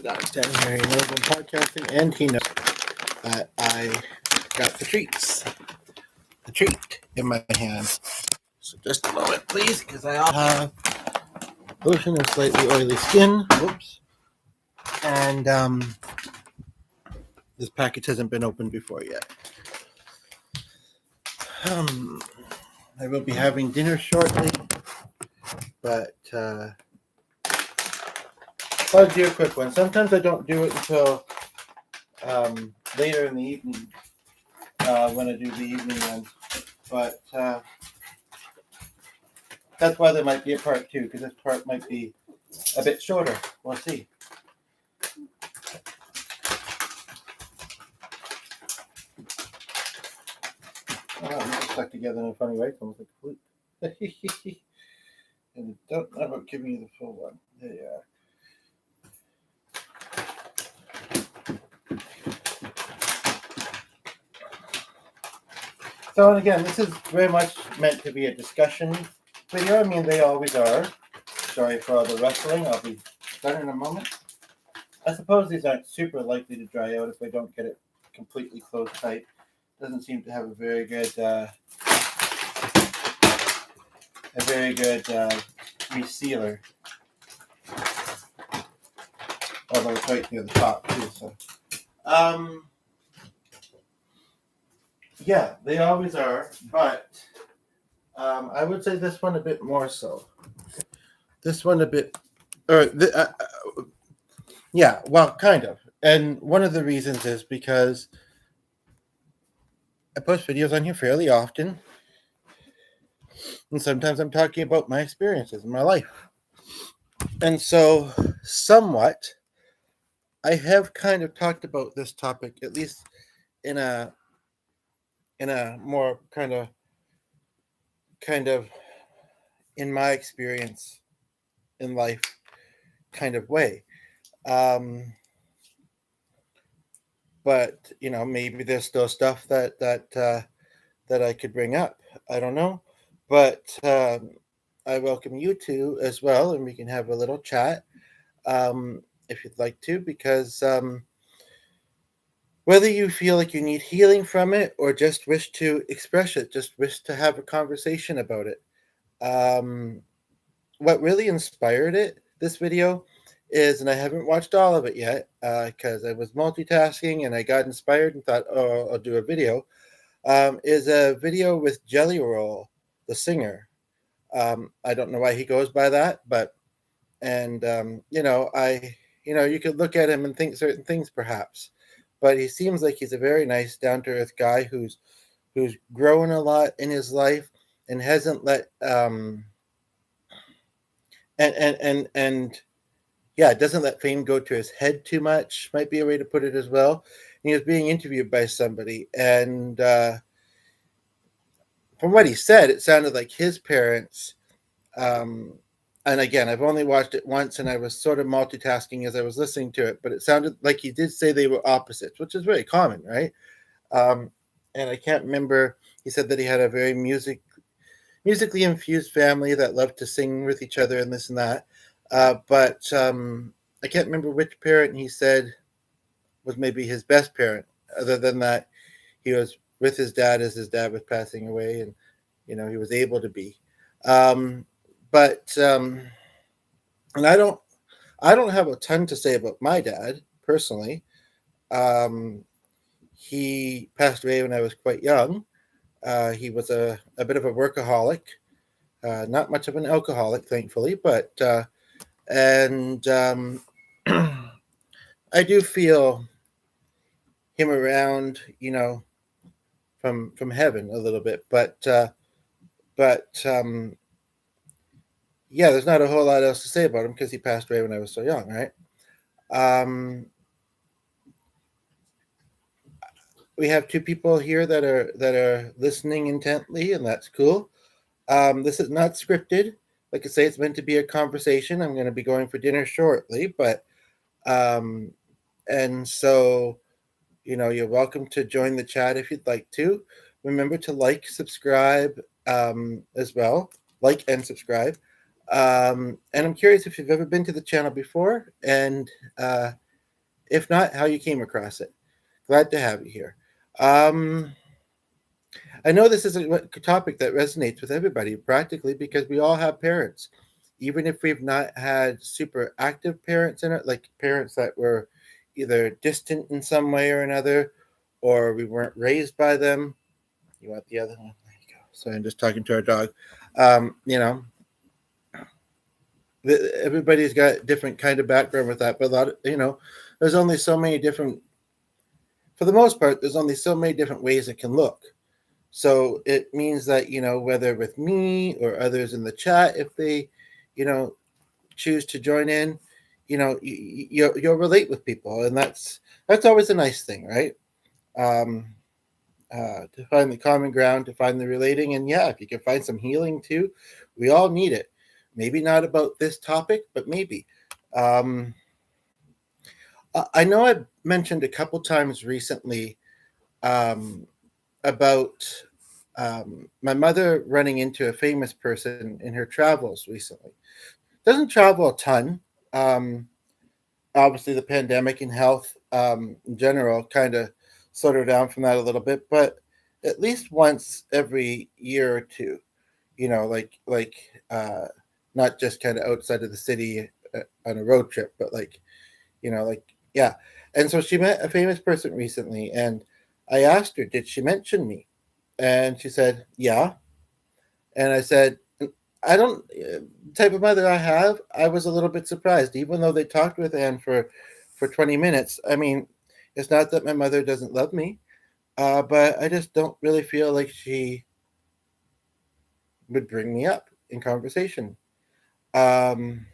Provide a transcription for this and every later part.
guy standing here. He knows I'm podcasting, and he knows that I got the treat in my hand. So just a moment, please, because I also have lotion of slightly oily skin. Whoops. And this package hasn't been opened before yet. I will be having dinner shortly, but I'll do a quick one. Sometimes I don't do it until later in the evening when I do the evening ones, but that's why there might be a part 2, because this part might be a bit shorter. We'll see. It's stuck together in a funny way. It's almost like a flute. And don't ever give me the full one. There you are. So, and again, this is very much meant to be a discussion video. I mean, they always are. Sorry for all the rustling. I'll be done in a moment. I suppose these aren't super likely to dry out if I don't get it completely closed tight. Doesn't seem to have a very good resealer. Although it's right near the top too. So, yeah, they always are, but I would say this one a bit more so. This one a bit, yeah, well, kind of. And one of the reasons is because I post videos on here fairly often, and sometimes I'm talking about my experiences in my life. And so, somewhat, I have kind of talked about this topic, at least in a more kind of in my experience in life kind of way. But maybe there's still stuff that I could bring up. I don't know, but I welcome you to as well, and we can have a little chat if you'd like to, because whether you feel like you need healing from it or just wish to express it, just wish to have a conversation about it. What really inspired this video is, and I haven't watched all of it yet because I was multitasking and I got inspired and thought, oh, I'll do a video, is a video with Jelly Roll, the singer. I don't know why he goes by that, but, and, you could look at him and think certain things perhaps, but he seems like he's a very nice, down-to-earth guy who's grown a lot in his life and hasn't let, doesn't let fame go to his head too much, might be a way to put it as well. And he was being interviewed by somebody, and from what he said, it sounded like his parents, and again, I've only watched it once, and I was sort of multitasking as I was listening to it, but it sounded like he did say they were opposites, which is very common, right? And I can't remember, he said that he had a very musically infused family that loved to sing with each other and this and that. But I can't remember which parent he said was maybe his best parent. Other than that, he was with his dad as his dad was passing away, and he was able to be. And I don't have a ton to say about my dad personally. He passed away when I was quite young. He was a bit of a workaholic, not much of an alcoholic, thankfully, but I do feel him around, from heaven a little bit, but yeah, there's not a whole lot else to say about him because he passed away when I was so young, right? We have two people here that are listening intently, and that's cool. This is not scripted. Like I say, it's meant to be a conversation. I'm going to be going for dinner shortly, but and so you're welcome to join the chat if you'd like to. Remember to like, subscribe as well. Like and subscribe. And I'm curious if you've ever been to the channel before, and If not, how you came across it. Glad to have you here. Um, I know this is a topic that resonates with everybody practically because we all have parents. Even if we've not had super active parents in it, like parents that were either distant in some way or another, or we weren't raised by them. You want the other one? There you go. Sorry, I'm just talking to our dog. You know, everybody's got different kind of background with that, but a lot of, there's only so many different, for the most part, there's only so many different ways it can look. So it means that, whether with me or others in the chat, if they, you know, choose to join in, you'll relate with people. And that's always a nice thing, right? Um, to find the common ground, to find the relating. And yeah, if you can find some healing too, we all need it. Maybe not about this topic, but maybe. Um, I know I've mentioned a couple times recently um, about my mother running into a famous person in her travels recently. Doesn't travel a ton. Um, Obviously, the pandemic and health in general kind of slowed her down from that a little bit, but at least once every year or two, like uh, not just kind of outside of the city on a road trip, but like yeah. And so she met a famous person recently, and I asked her, did she mention me? And she said, yeah. And I said, I don't, type of mother I have, I was a little bit surprised, even though they talked with Anne for 20 minutes. I mean, it's not that my mother doesn't love me, but I just don't really feel like she would bring me up in conversation. Um,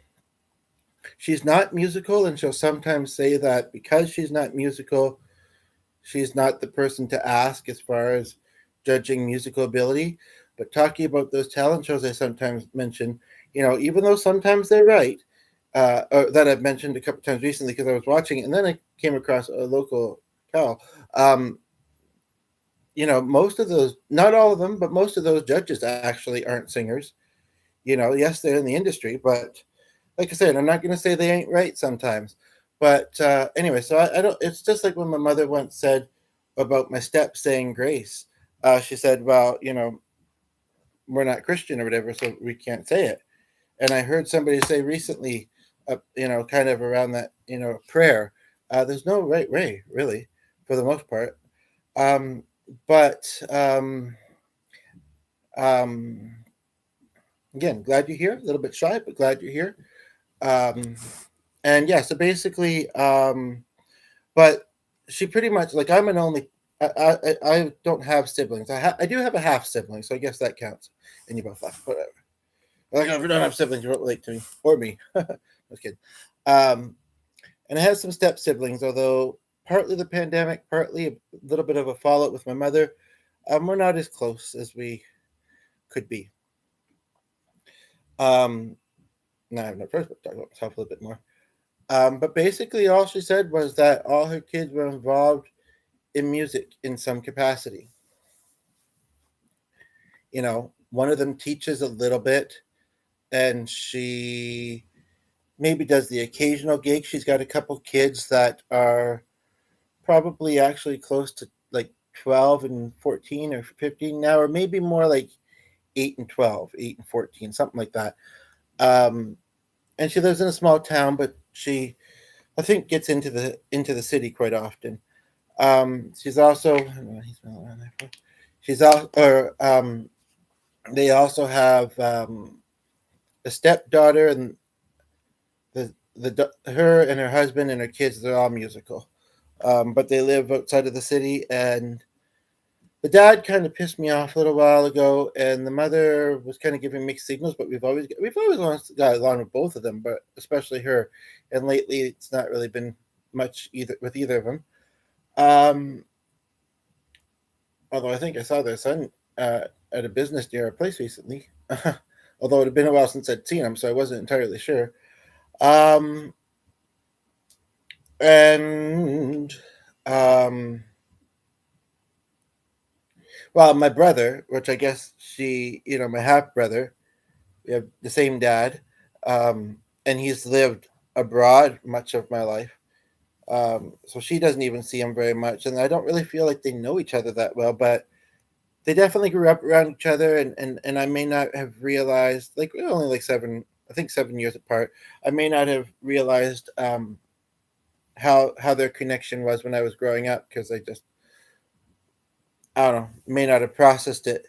she's not musical, and she'll sometimes say that because she's not musical, she's not the person to ask as far as judging musical ability. But talking about those talent shows I sometimes mention, even though sometimes they're right, or that I've mentioned a couple times recently because I was watching it, and then I came across a local cow. Um, most of those, not all of them, but most of those judges actually aren't singers. Yes, they're in the industry, but like I said, I'm not going to say they ain't right sometimes. But anyway, so I don't. It's just like when my mother once said about my step saying grace. She said, "Well, we're not Christian or whatever, so we can't say it." And I heard somebody say recently, kind of around that, prayer. There's no right way, really, for the most part. Um, but um, again, glad you're here. A little bit shy, but glad you're here. Um, and yeah, so basically, but she pretty much like I'm an only. I don't have siblings. I do have a half sibling, so I guess that counts. And you both left, whatever. Like if you don't have siblings, you won't relate to me or me. Just kidding. Um, and I have some step siblings, although partly the pandemic, partly a little bit of a fallout with my mother. We're not as close as we could be. Um, Now I have no choice but to talk about myself a little bit more. But basically, all she said was that all her kids were involved in music in some capacity. One of them teaches a little bit, and she maybe does the occasional gig. She's got a couple kids that are probably actually close to like 12 and 14 or 15 now, or maybe more like 8 and 12, 8 and 14, something like that. Um, and she lives in a small town, but she, I think, gets into the city quite often. She's also she's all or they also have a stepdaughter, and her and her husband and her kids, they're all musical. But they live outside of the city, and the dad kind of pissed me off a little while ago, and the mother was kind of giving mixed signals. But we've always got along with both of them, but especially her. And lately, it's not really been much either of them. Um, Although I think I saw their son at a business near our place recently. Although it had been a while since I'd seen him, so I wasn't entirely sure. Um, and um, well, my brother, which I guess my half brother, we have the same dad, and he's lived abroad much of my life. So she doesn't even see him very much, and I don't really feel like they know each other that well. But they definitely grew up around each other, and I may not have realized, like, we're only like seven, I think 7 years apart. I may not have realized how their connection was when I was growing up, because I don't know, may not have processed it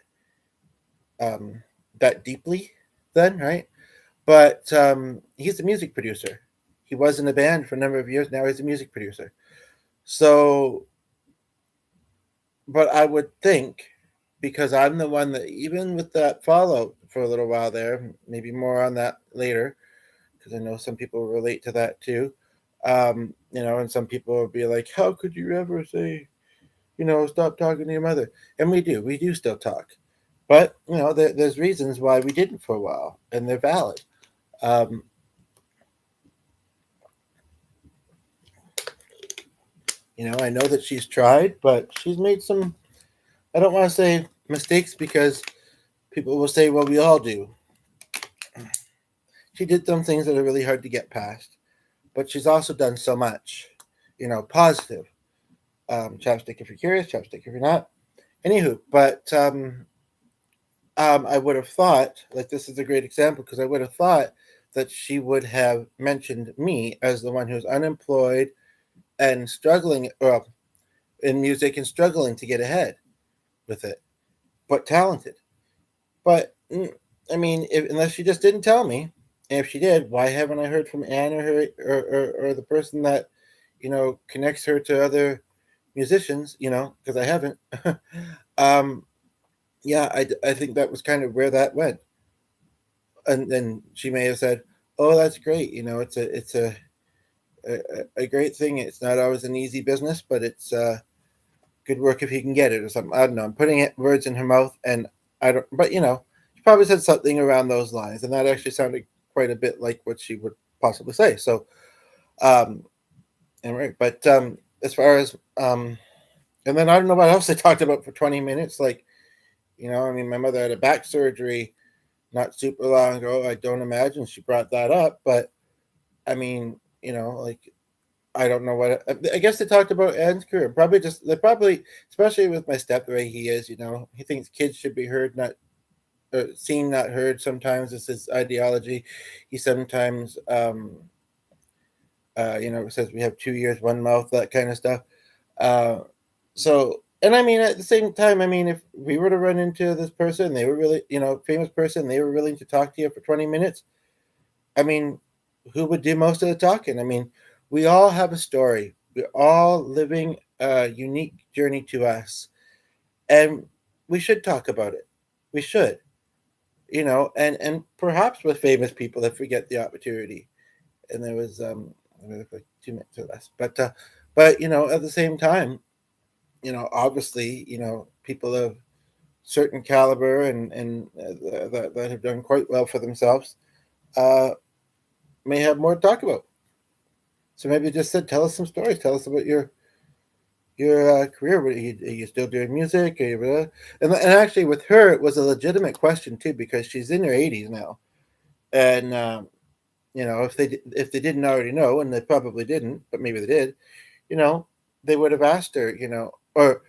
um, that deeply then, right? But he's a music producer. He was in a band for a number of years. Now he's a music producer. So, but I would think, because I'm the one that, even with that fallout for a little while there, maybe more on that later, because I know some people relate to that too. And some people will be like, "How could you ever say, stop talking to your mother?" And we do still talk, but there's reasons why we didn't for a while, and they're valid. Um, I know that she's tried, but she's made some, I don't want to say mistakes, because people will say, well, we all do. She did some things that are really hard to get past, but she's also done so much, positive. Chapstick if you're curious, chapstick if you're not. Anywho, but I would have thought, like, this is a great example, because I would have thought that she would have mentioned me as the one who's unemployed and struggling, in music, and struggling to get ahead with it, but talented. But I mean, unless she just didn't tell me, and if she did, why haven't I heard from Anne, or her, or the person that connects her to other musicians? Because I haven't. um, yeah, I think that was kind of where that went, and then she may have said, "Oh, that's great. It's a great thing. It's not always an easy business, but it's good work if you can get it, or something." I don't know. I'm putting words in her mouth, and I don't. But she probably said something around those lines, and that actually sounded quite a bit like what she would possibly say. So, um, and right. But as far as and then I don't know what else they talked about for 20 minutes. Like, I mean, my mother had a back surgery not super long ago. I don't imagine she brought that up, but I mean, like, I don't know what. I guess they talked about Anne's career. They probably, especially with my step, the way he is. He thinks kids should be heard, not seen, not heard. Sometimes it's his ideology. He sometimes, says we have 2 ears, one mouth, that kind of stuff. Uh, so, and I mean, at the same time, I mean, if we were to run into this person, they were really, famous person, they were willing to talk to you for 20 minutes. I mean, who would do most of the talking? I mean, we all have a story. We're all living a unique journey to us, and we should talk about it. We should, and perhaps with famous people if we get the opportunity. And there was like 2 minutes or less, but at the same time, obviously, people of certain caliber, and that have done quite well for themselves, uh, may have more to talk about. So maybe just said, tell us some stories. Tell us about your career. Are you still doing music? And actually, with her, it was a legitimate question too, because she's in her 80s now, and if they didn't already know, and they probably didn't, but maybe they did, you know, they would have asked her, or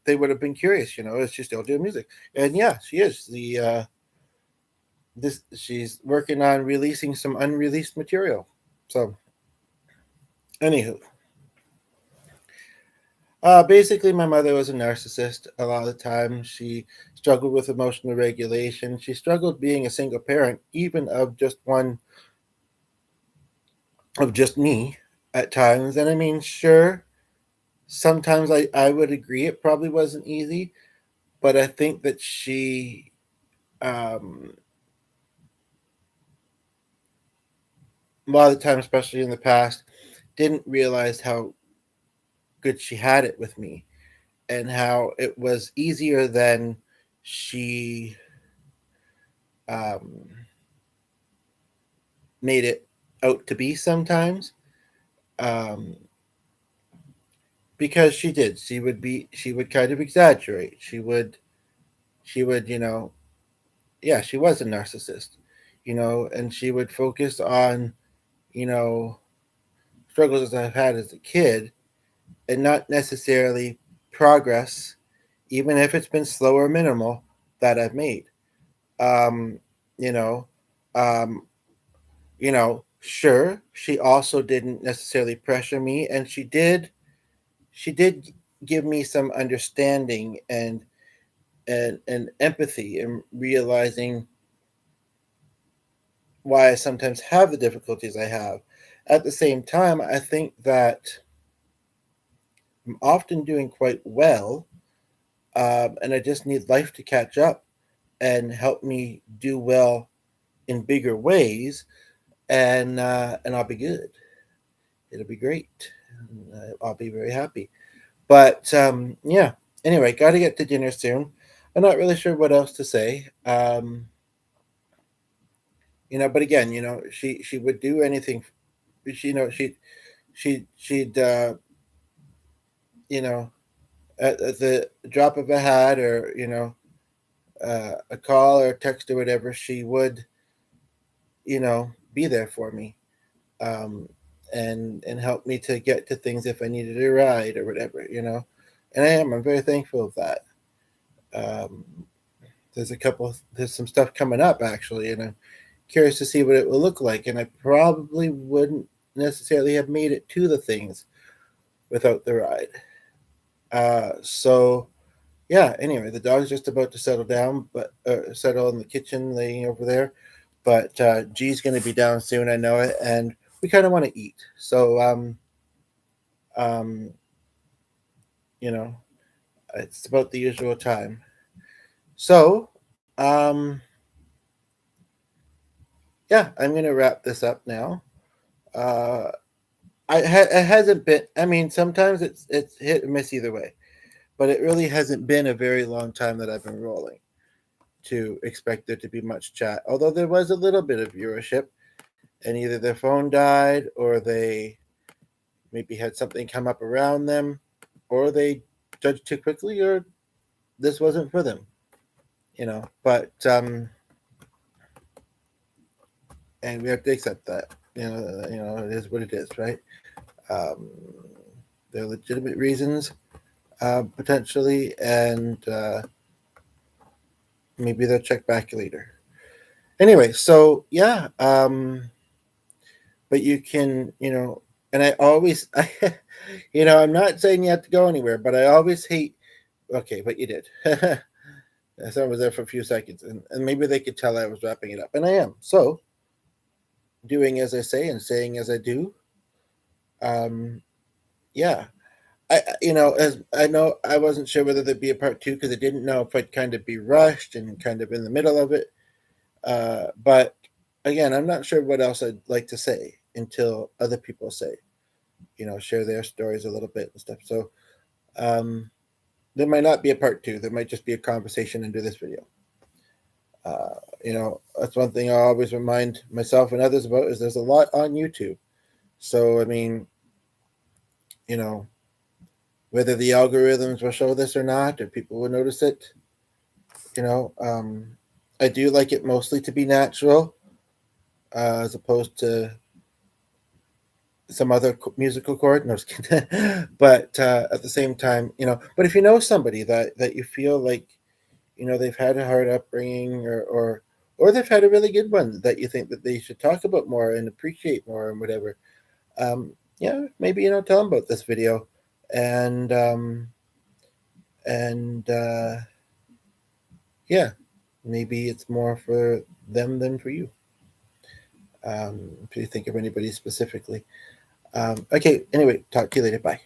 they would have been curious, is she still doing music? And yeah, she is. This She's working on releasing some unreleased material. So, anywho, basically, my mother was a narcissist. A lot of the time, she struggled with emotional regulation. She struggled being a single parent, even of just me at times. And I mean, sure, sometimes I would agree it probably wasn't easy, but I think that she, um, a lot of the time, especially in the past, didn't realize how good she had it with me, and how it was easier than she um, made it out to be sometimes. Um, because she would kind of exaggerate. She would, yeah, she was a narcissist, and she would focus on, you know, struggles as I've had as a kid, and not necessarily progress, even if it's been slow or minimal, that I've made. Um, you know, um, sure, she also didn't necessarily pressure me, and she did give me some understanding and empathy and realizing why I sometimes have the difficulties I have. At the same time, I think that I'm often doing quite well, and I just need life to catch up and help me do well in bigger ways, and I'll be good. It'll be great. I'll be very happy. But yeah. Anyway, got to get to dinner soon. I'm not really sure what else to say. But again, she would do anything. She, she'd you know at the drop of a hat, or a call or a text or whatever, she would be there for me, um, and help me to get to things if I needed a ride or whatever. And I'm very thankful of that. Um, there's some stuff coming up actually, and I'm curious to see what it will look like. And I probably wouldn't necessarily have made it to the things without the ride. So yeah. Anyway, the dog's just about to settle down, but settle in the kitchen, laying over there. But G's going to be down soon. I know it, and we kind of want to eat. So um, you know, it's about the usual time. So yeah, I'm going to wrap this up now. Uh, it hasn't been. I mean, sometimes it's hit or miss either way, but it really hasn't been a very long time that I've been rolling to expect there to be much chat. Although there was a little bit of viewership, and either their phone died, or they maybe had something come up around them, or they judged too quickly, or this wasn't for them. But and we have to accept that. It is what it is, right? Um, there are legitimate reasons, potentially, and maybe they'll check back later. Anyway, so yeah, but you can, and I always, I'm not saying you have to go anywhere, but I always hate. Okay, but you did. Someone was there for a few seconds, and maybe they could tell I was wrapping it up, and I am. So, doing as I say and saying as I do. Um, yeah, as I know, I wasn't sure whether there'd be a part two because I didn't know if I'd kind of be rushed and kind of in the middle of it. But again, I'm not sure what else I'd like to say until other people say, share their stories a little bit and stuff. So um, there might not be a part two. There might just be a conversation under this video. That's one thing I always remind myself and others about is there's a lot on YouTube. So, I mean, you know, whether the algorithms will show this or not, or people will notice it, you know, um, I do like it mostly to be natural, as opposed to some other musical chord. No, just kidding. But at the same time, but if you know somebody that you feel like, they've had a hard upbringing, or they've had a really good one that you think that they should talk about more and appreciate more and whatever, um, maybe tell them about this video, and and yeah, maybe it's more for them than for you. If you think of anybody specifically. Okay. Anyway, talk to you later. Bye.